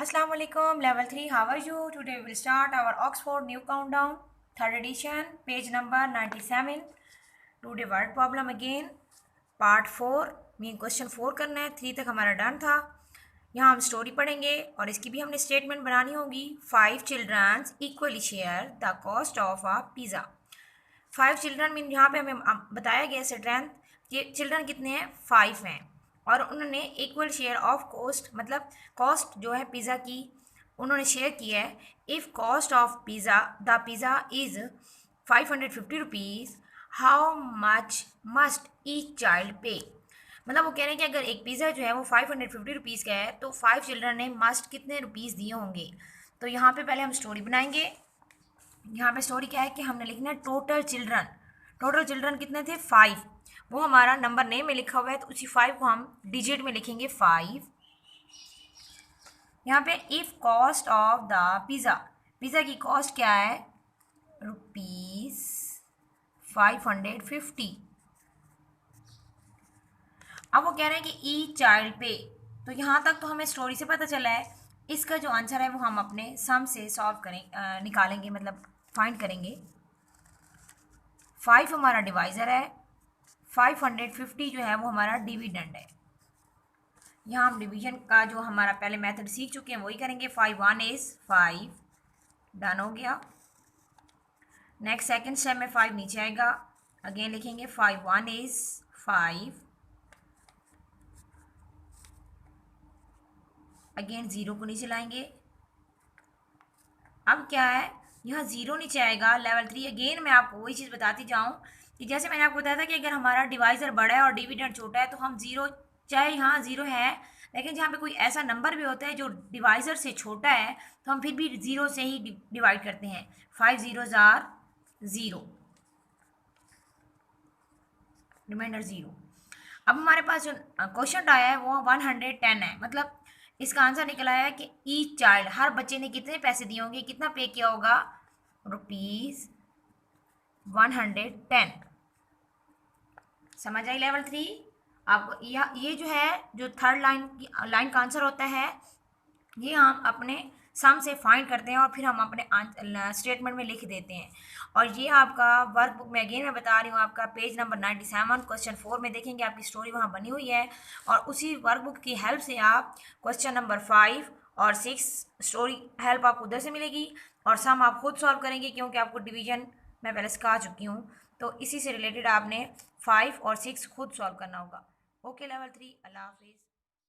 Assalamu alaikum, level 3. How are you? Today we will start our Oxford New Countdown, third edition, page number 97. Today word problem again, part 4. Main question 4 करना है, 3 तक हमारा done था. यहाँ हम story पढ़ेंगे और इसकी भी हमने स्टेटमेंट बनानी होगी. 5 children equally share the cost of a pizza. 5 children mean यहाँ पे हमें बताया गया स्ट्रेंथ कि चिल्ड्रन कितने हैं, 5 हैं, और उन्होंने इक्वल शेयर ऑफ कॉस्ट, मतलब कॉस्ट जो है पिज़्ज़ा की उन्होंने शेयर किया है. If cost of pizza is 550 rupees, how much must each child पे. मतलब वो कह रहे हैं कि अगर एक पिज़्ज़ा जो है वो 550 रुपीज़ का है तो 5 चिल्ड्रन ने मस्ट कितने रुपीज़ दिए होंगे. तो यहाँ पे पहले हम स्टोरी बनाएंगे. यहाँ पे स्टोरी क्या है कि हमने लिखना है टोटल चिल्ड्रन कितने थे, 5. वो हमारा नंबर नेम में लिखा हुआ है, तो उसी 5 को हम डिजिट में लिखेंगे 5. यहाँ पे if cost of the pizza की कॉस्ट क्या है, ₹550. अब वो कह रहे हैं कि ईच चाइल्ड पे. तो यहाँ तक तो हमें स्टोरी से पता चला है. इसका जो आंसर है वो हम अपने सम से निकालेंगे, मतलब फाइंड करेंगे. 5 हमारा डिवाइज़र है, 550 जो है वो हमारा डिविडेंड है. यहाँ हम डिवीजन का जो हमारा पहले मेथड सीख चुके हैं वही करेंगे. 5 1 इज़ 5, डन हो गया. नेक्स्ट सेकंड स्टेप में 5 नीचे आएगा, अगेन लिखेंगे 5 1 इज़ 5, अगेन 0 को नीचे लाएंगे. अब क्या है, यहाँ 0 नीचे आएगा. लेवल 3 अगेन मैं आपको वही चीज़ बताती जाऊँ कि जैसे मैंने आपको बताया था कि अगर हमारा डिवाइज़र बड़ा है और डिविडेंड छोटा है तो हम 0, चाहे यहाँ 0 है लेकिन जहाँ पे कोई ऐसा नंबर भी होता है जो डिवाइज़र से छोटा है तो हम फिर भी 0 से ही डिवाइड करते हैं. 5 zeros are 0, रिमाइंडर 0. अब हमारे पास जो क्वेश्चन आया है वो 110 है. मतलब इसका आंसर निकल आया है कि ईच चाइल्ड, हर बच्चे ने कितने पैसे दिए होंगे, कितना पे किया होगा, ₹110. समझ आई लेवल 3. अब ये जो है, जो थर्ड लाइन का आंसर होता है, ये हम अपने सम से फाइंड करते हैं और फिर हम अपने स्टेटमेंट में लिख देते हैं. और ये आपका वर्कबुक में अगेन मैं बता रही हूँ, आपका पेज नंबर 97 क्वेश्चन 4 में देखेंगे आपकी स्टोरी वहाँ बनी हुई है. और उसी वर्कबुक की हेल्प से आप क्वेश्चन नंबर 5 और 6 स्टोरी हेल्प आपको उधर से मिलेगी और सम आप खुद सॉल्व करेंगे क्योंकि आपको डिवीजन मैं पहले सिखा चुकी हूँ. तो इसी से रिलेटेड आपने 5 और 6 खुद सॉल्व करना होगा. ओके लेवल 3, अल्लाह हाफिज़.